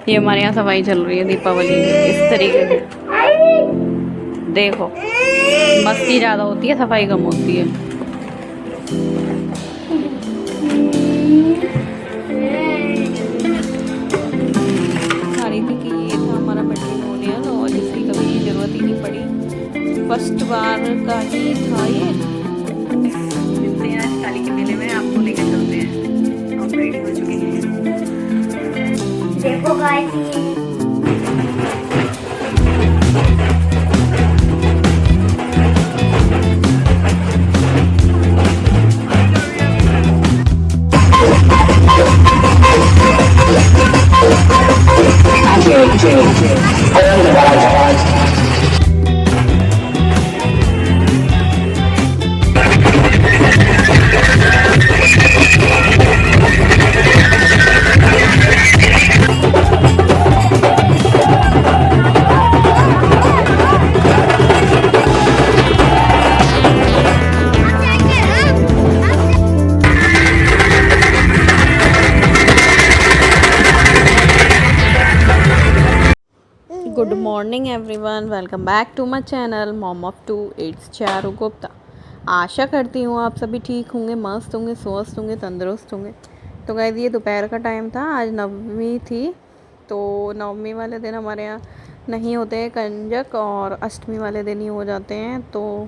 ये हमारे यहाँ सफाई चल रही है दीपावली की इस तरीके से। देखो, मस्ती ज़्यादा होती है, सफाई कम होती है। बता रही थी कि ये था हमारा मैट्रिमोनियल और इसकी कभी ज़रूरत ही नहीं पड़ी, फर्स्ट बार का ही था ये। मिलते हैं आज काली के मेले में, आपको लेकर चलते हैं। हम रेडी हो चुके हैं, देखो guys. Good morning everyone, welcome back to my channel mom of two. It's Charu Gupta. आशा करती हूँ आप सभी ठीक होंगे, मस्त होंगे, स्वस्थ होंगे, तंदुरुस्त होंगे। तो गाइस, ये दोपहर का टाइम था, आज नवमी थी। तो नवमी वाले दिन हमारे यहाँ नहीं होते हैं कंजक, और अष्टमी वाले दिन ही हो जाते हैं। तो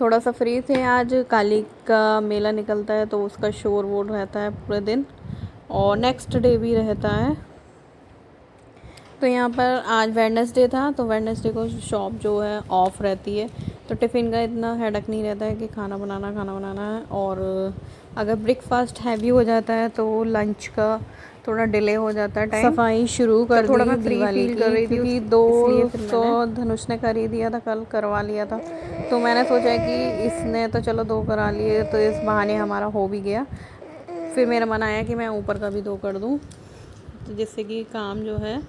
थोड़ा सा फ्री थे। आज काली का मेला निकलता है तो उसका शोर वोर रहता है पूरे दिन, और नेक्स्ट डे भी रहता है। तो यहाँ पर आज वेडनेसडे था, तो वेडनेसडे को शॉप जो है ऑफ़ रहती है, तो टिफ़िन का इतना हेडक नहीं रहता है कि खाना बनाना है। और अगर ब्रेकफास्ट हैवी हो जाता है तो लंच का थोड़ा डिले हो जाता है टाइम। सफाई शुरू कर दी, थोड़ा मैं फ्री फील कर रही थी क्योंकि 200 धनुष ने कर ही दिया था, कल करवा लिया था। तो मैंने सोचा कि इसने तो चलो 2 करा लिए, तो इस बहाने हमारा हो भी गया। फिर मेरा मन आया कि मैं ऊपर का भी 2 कर दूँ, तो जिससे कि काम जो है।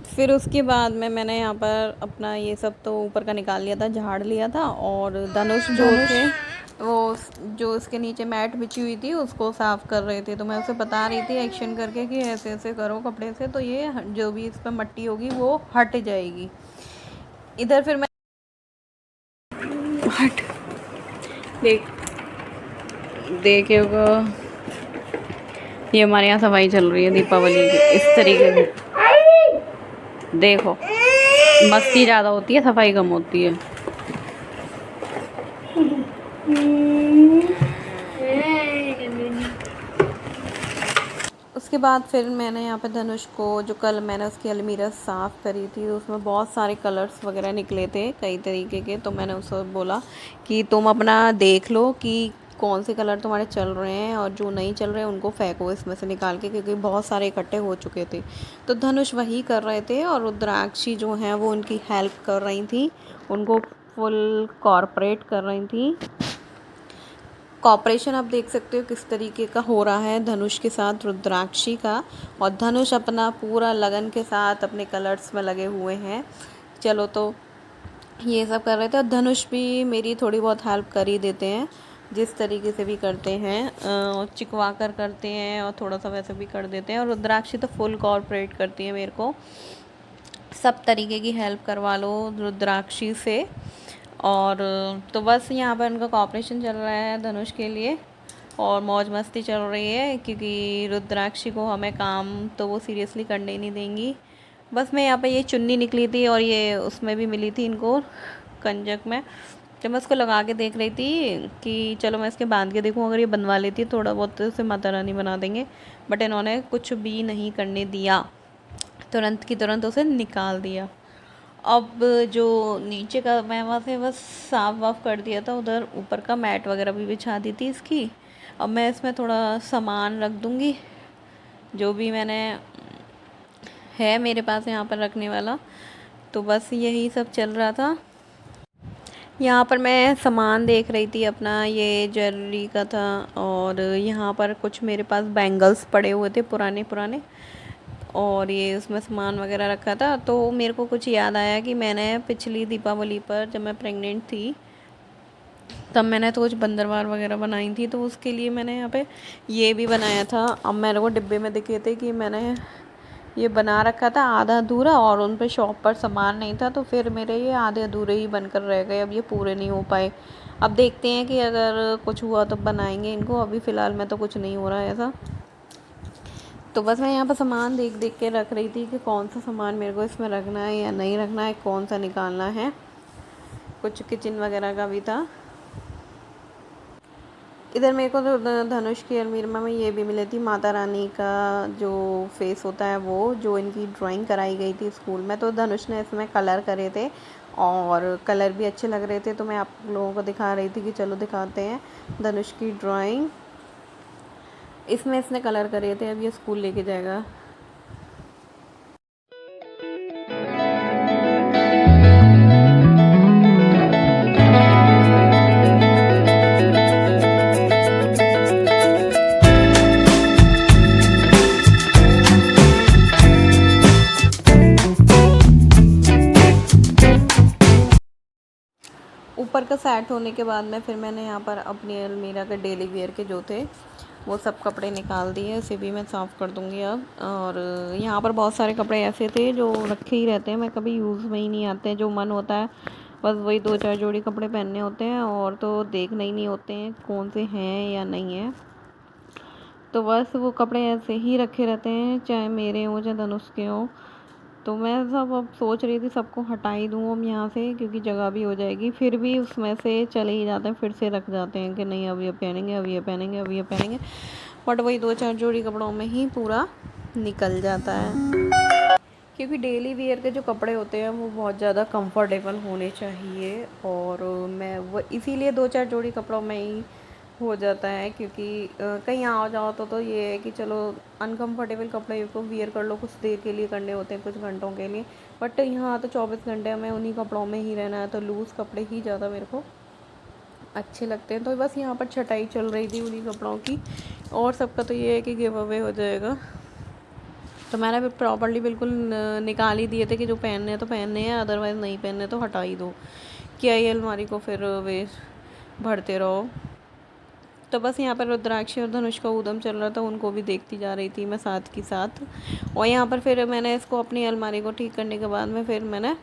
फिर उसके बाद में मैंने यहाँ पर अपना ये सब तो ऊपर का निकाल लिया था, झाड़ लिया था। और धनुष जो थे वो जो उसके नीचे मैट बिछी हुई थी उसको साफ़ कर रहे थे। तो मैं उसे बता रही थी एक्शन करके कि ऐसे ऐसे करो कपड़े से, तो ये जो भी इस पर मट्टी होगी वो हट जाएगी। इधर फिर मैं हट देखे ये हमारे यहाँ सफाई चल रही है दीपावली की इस तरीके से। देखो, मस्ती ज़्यादा होती है, सफाई कम होती है। उसके बाद फिर मैंने यहाँ पे धनुष को, जो कल मैंने उसकी अलमीरा साफ़ करी थी, उसमें बहुत सारे कलर्स वगैरह निकले थे कई तरीके के। तो मैंने उसको बोला कि तुम अपना देख लो कि कौन से कलर तुम्हारे चल रहे हैं, और जो नहीं चल रहे हैं उनको फेंको इसमें से निकाल के, क्योंकि बहुत सारे इकट्ठे हो चुके थे। तो धनुष वही कर रहे थे, और रुद्राक्षी जो हैं वो उनकी हेल्प कर रही थी, उनको फुल कॉर्पोरेट कर रही थी। कॉपरेशन आप देख सकते हो किस तरीके का हो रहा है धनुष के साथ रुद्राक्षी का। और धनुष अपना पूरा लगन के साथ अपने कलर्स में लगे हुए हैं। चलो, तो ये सब कर रहे थे, और धनुष भी मेरी थोड़ी बहुत हेल्प कर ही देते हैं, जिस तरीके से भी करते हैं, चिकवा कर करते हैं और थोड़ा सा वैसे भी कर देते हैं। और रुद्राक्षी तो फुल कॉर्पोरेट करती है, मेरे को सब तरीके की हेल्प करवा लो रुद्राक्षी से। और तो बस यहाँ पर उनका कॉपरेशन चल रहा है धनुष के लिए, और मौज मस्ती चल रही है, क्योंकि रुद्राक्षी को हमें काम तो वो सीरियसली करने ही नहीं देंगी। बस मैं यहाँ पे ये चुन्नी निकली थी, और ये उसमें भी मिली थी इनको कंजक में। जब मैं उसको लगा के देख रही थी कि चलो मैं इसके बांध के देखूँ, अगर ये बनवा लेती थोड़ा बहुत तो उसे माता रानी बना देंगे। बट इन्होंने कुछ भी नहीं करने दिया, तुरंत की तुरंत उसे निकाल दिया। अब जो नीचे का मैं वहाँ से बस साफ वाफ कर दिया था, उधर ऊपर का मैट वगैरह भी बिछा दी थी इसकी। अब मैं इसमें थोड़ा सामान रख दूँगी, जो भी मैंने है मेरे पास यहाँ पर रखने वाला। तो बस यही सब चल रहा था। यहाँ पर मैं सामान देख रही थी अपना, ये ज्वेलरी का था, और यहाँ पर कुछ मेरे पास बैंगल्स पड़े हुए थे पुराने पुराने, और ये उसमें सामान वगैरह रखा था। तो मेरे को कुछ याद आया कि मैंने पिछली दीपावली पर, जब मैं प्रेग्नेंट थी, तब मैंने तो कुछ बंदरवाल वगैरह बनाई थी, तो उसके लिए मैंने यहाँ पे ये भी बनाया था। अब मेरे को डिब्बे में दिखे थे कि मैंने ये बना रखा था आधा अधूरा, और उन पे शॉप पर सामान नहीं था, तो फिर मेरे ये आधे अधूरे ही बनकर रह गए। अब ये पूरे नहीं हो पाए। अब देखते हैं कि अगर कुछ हुआ तो बनाएंगे इनको। अभी फ़िलहाल में तो कुछ नहीं हो रहा है ऐसा। तो बस मैं यहाँ पर सामान देख देख के रख रही थी कि कौन सा सामान मेरे को इसमें रखना है या नहीं रखना है, कौन सा निकालना है। कुछ किचन वगैरह का भी था। इधर मेरे को तो धनुष की अलमीरा में ये भी मिली थी, माता रानी का जो फेस होता है वो, जो इनकी ड्राइंग कराई गई थी स्कूल में। तो धनुष ने इसमें कलर करे थे और कलर भी अच्छे लग रहे थे, तो मैं आप लोगों को दिखा रही थी कि चलो दिखाते हैं धनुष की ड्राइंग। इसमें इसने कलर करे थे। अब ये स्कूल लेके जाएगा। ऊपर का सेट होने के बाद में फिर मैंने यहाँ पर अपनी अलमीरा के डेली वेयर के जो थे वो सब कपड़े निकाल दिए। उसे भी मैं साफ़ कर दूँगी अब। और यहाँ पर बहुत सारे कपड़े ऐसे थे जो रखे ही रहते हैं, मैं कभी यूज़ में ही नहीं आते हैं। जो मन होता है बस वही 2-4 जोड़ी कपड़े पहनने होते हैं, और तो देखने ही नहीं होते हैं कौन से हैं या नहीं है। तो बस वो कपड़े ऐसे ही रखे रहते हैं, चाहे मेरे हों चाहे धनुष के हों। तो मैं सब अब सोच रही थी सबको हटा ही दूँ अब यहाँ से, क्योंकि जगह भी हो जाएगी। फिर भी उसमें से चले ही जाते हैं, फिर से रख जाते हैं कि नहीं अब ये पहनेंगे, अब ये पहनेंगे, अब ये पहनेंगे। बट वही 2-4 जोड़ी कपड़ों में ही पूरा निकल जाता है। क्योंकि डेली वियर के जो कपड़े होते हैं वो बहुत ज़्यादा कंफर्टेबल होने चाहिए, और मैं वो इसीलिए 2-4 जोड़ी कपड़ों में ही हो जाता है। क्योंकि कहीं आओ जाओ तो ये है कि चलो अनकंफर्टेबल कपड़े को वियर कर लो, कुछ देर के लिए करने होते हैं, कुछ घंटों के लिए। बट यहाँ तो 24 घंटे हमें उन्हीं कपड़ों में ही रहना है, तो लूज़ कपड़े ही ज़्यादा मेरे को अच्छे लगते हैं। तो बस यहाँ पर छटाई चल रही थी उन्हीं कपड़ों की, और सबका तो ये है कि गिव अवे हो जाएगा। तो मैंने भी प्रॉपर्ली बिल्कुल निकाल ही दिए थे कि जो पहनने हैं तो पहनने हैं, अदरवाइज़ नहीं पहनने तो हटा ही दो। क्या ये अलमारी को फिर वे भरते रहो। तो बस यहाँ पर रुद्राक्षी और धनुष का ऊधम चल रहा था, उनको भी देखती जा रही थी मैं साथ के साथ। और यहाँ पर फिर मैंने इसको अपनी अलमारी को ठीक करने के बाद में फिर मैंने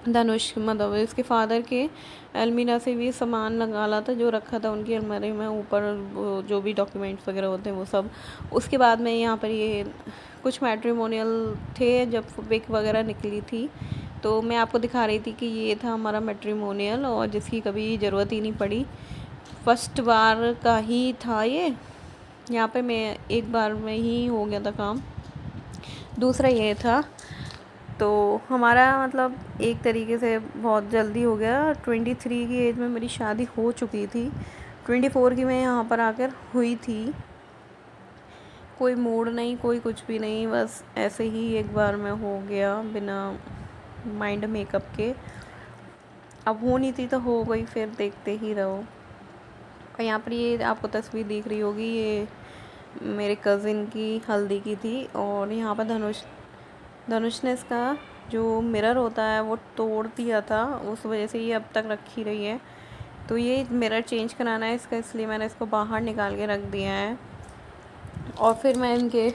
धनुष मतलब इसके फादर के अलमीरा से भी सामान निकाला था, जो रखा था उनकी अलमारी में ऊपर, जो भी डॉक्यूमेंट्स वगैरह होते हैं वो सब। उसके बाद में यहाँ पर ये कुछ मैट्रिमोनियल थे, जब पिक वगैरह निकली थी तो मैं आपको दिखा रही थी कि ये था हमारा मैट्रिमोनियल, और जिसकी कभी ज़रूरत ही नहीं पड़ी। फर्स्ट बार का ही था ये। यहाँ पे मैं एक बार में ही हो गया था काम। दूसरा ये था, तो हमारा मतलब एक तरीके से बहुत जल्दी हो गया। 23 की एज में मेरी शादी हो चुकी थी, 24 की मैं यहाँ पर आकर हुई थी। कोई मूड नहीं, कोई कुछ भी नहीं, बस ऐसे ही एक बार में हो गया बिना माइंड मेकअप के। अब होनी थी तो हो गई, फिर देखते ही रहो। और यहाँ पर ये आपको तस्वीर दिख रही होगी, ये मेरे कज़िन की हल्दी की थी। और यहाँ पर धनुष ने इसका जो मिरर होता है वो तोड़ दिया था, उस वजह से ये अब तक रखी रही है। तो ये मिरर चेंज कराना है इसका, इसलिए मैंने इसको बाहर निकाल के रख दिया है। और फिर मैं इनके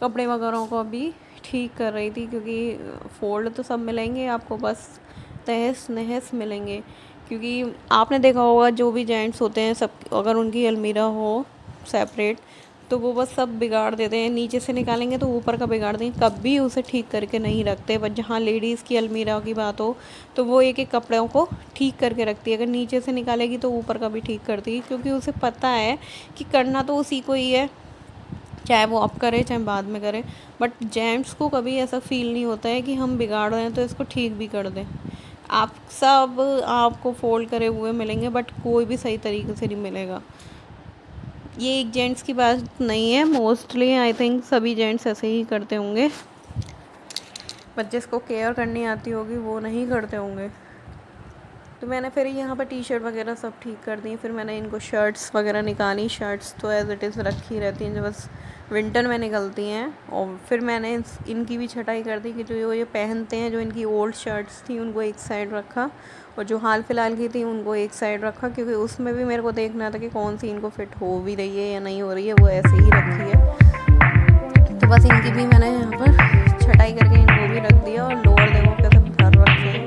कपड़े वगैरह को भी ठीक कर रही थी, क्योंकि फ़ोल्ड तो सब मिलेंगे आपको, बस तहस नहस मिलेंगे। क्योंकि आपने देखा होगा जो भी जेंट्स होते हैं सब, अगर उनकी अलमीरा हो सेपरेट तो वो बस सब बिगाड़ देते हैं। नीचे से निकालेंगे तो ऊपर का बिगाड़ देंगे, कभी उसे ठीक करके नहीं रखते। बट जहाँ लेडीज़ की अलमीरा की बात हो तो वो एक एक कपड़ों को ठीक करके रखती है। अगर नीचे से निकालेगी तो ऊपर का भी ठीक करती है, क्योंकि उसे पता है कि करना तो उसी को ही है, चाहे वो अब करे चाहे बाद में करे। बट जेंट्स को कभी ऐसा फील नहीं होता है कि हम बिगाड़ रहे हैं तो इसको ठीक भी कर दें। आप सब आपको फोल्ड करे हुए मिलेंगे, बट कोई भी सही तरीके से नहीं मिलेगा। ये एक जेंट्स की बात नहीं है, मोस्टली आई थिंक सभी जेंट्स ऐसे ही करते होंगे। बट जिसको केयर करनी आती होगी वो नहीं करते होंगे। तो मैंने फिर यहाँ पर टी शर्ट वगैरह सब ठीक कर दी। फिर मैंने इनको शर्ट्स वगैरह निकाली। शर्ट्स तो एज़ इट इज़ रखी रहती हैं, जो बस विंटर में निकलती हैं। और फिर मैंने इनकी भी छटाई कर दी कि जो ये पहनते हैं, जो इनकी ओल्ड शर्ट्स थी उनको एक साइड रखा, और जो हाल फिलहाल की थी उनको एक साइड रखा, क्योंकि उसमें भी मेरे को देखना था कि कौन सी इनको फिट हो भी रही है या नहीं हो रही है। वो ऐसे ही रखी है। तो बस इनकी भी मैंने यहाँ पर छटाई करके इनको भी रख दिया। और लोअर देखो कैसे भर रखे हैं,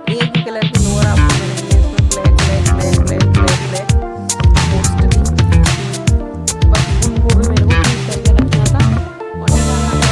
एक ही कलर की लोअर आपको मिलेंगे इसमें, black black black black black black mostly. बस उनको भी मेरे को ठीक करके रखना था और निकालना था।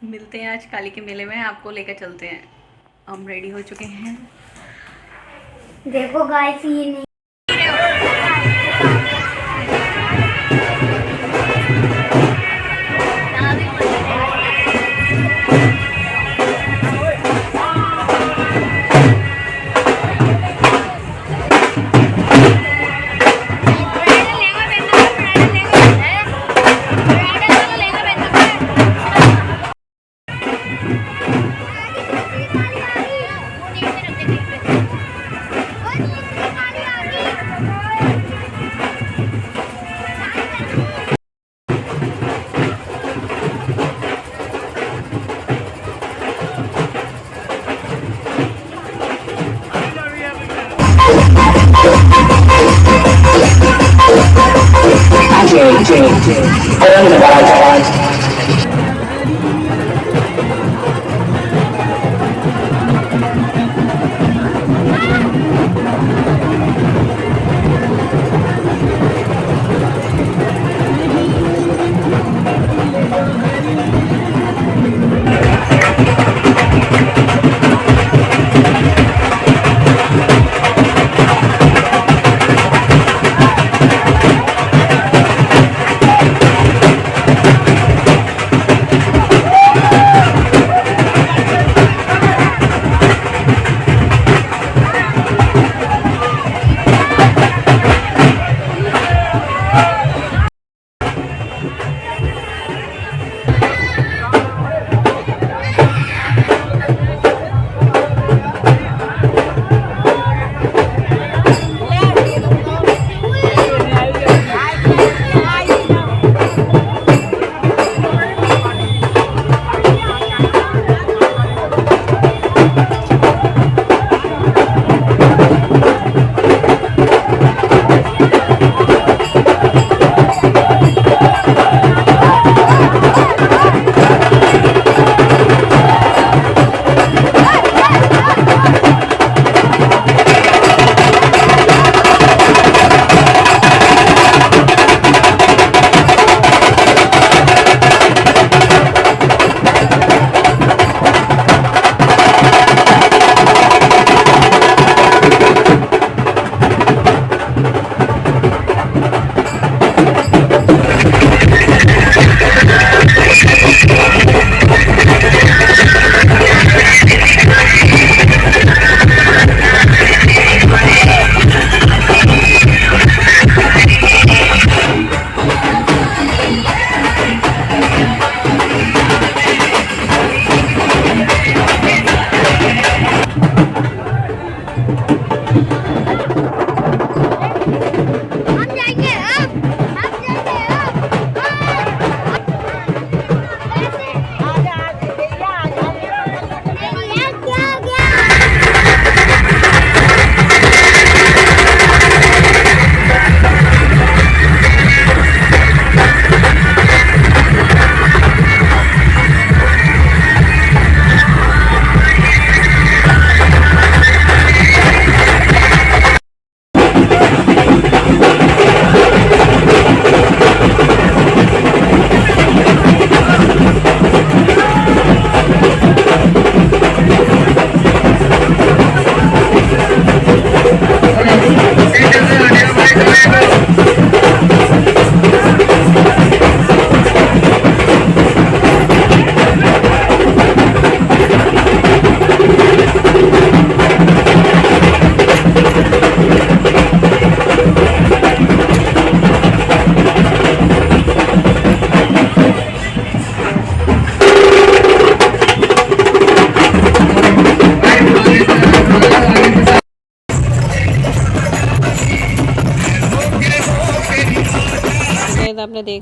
मिलते हैं आज काली के मेले में, आपको लेकर चलते हैं। हम रेडी हो चुके हैं। देखो गाइस, ये नहीं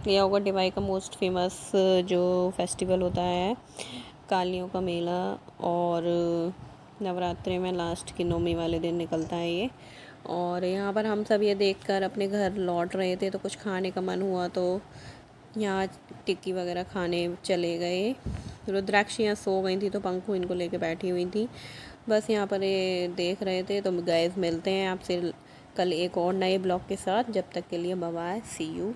देख लिया होगा, टिवाई का मोस्ट फेमस जो फेस्टिवल होता है, कालियों का मेला। और नवरात्रि में लास्ट की नौमी वाले दिन निकलता है ये। और यहाँ पर हम सब ये देखकर अपने घर लौट रहे थे, तो कुछ खाने का मन हुआ तो यहाँ टिक्की वगैरह खाने चले गए। रुद्राक्षियाँ सो गई थी तो पंखु इनको लेके बैठी हुई थी, बस यहाँ पर ये देख रहे थे। तो गाइस मिलते हैं आपसे कल एक और नए ब्लॉग के साथ, जब तक के लिए बाय बाय, सी यू।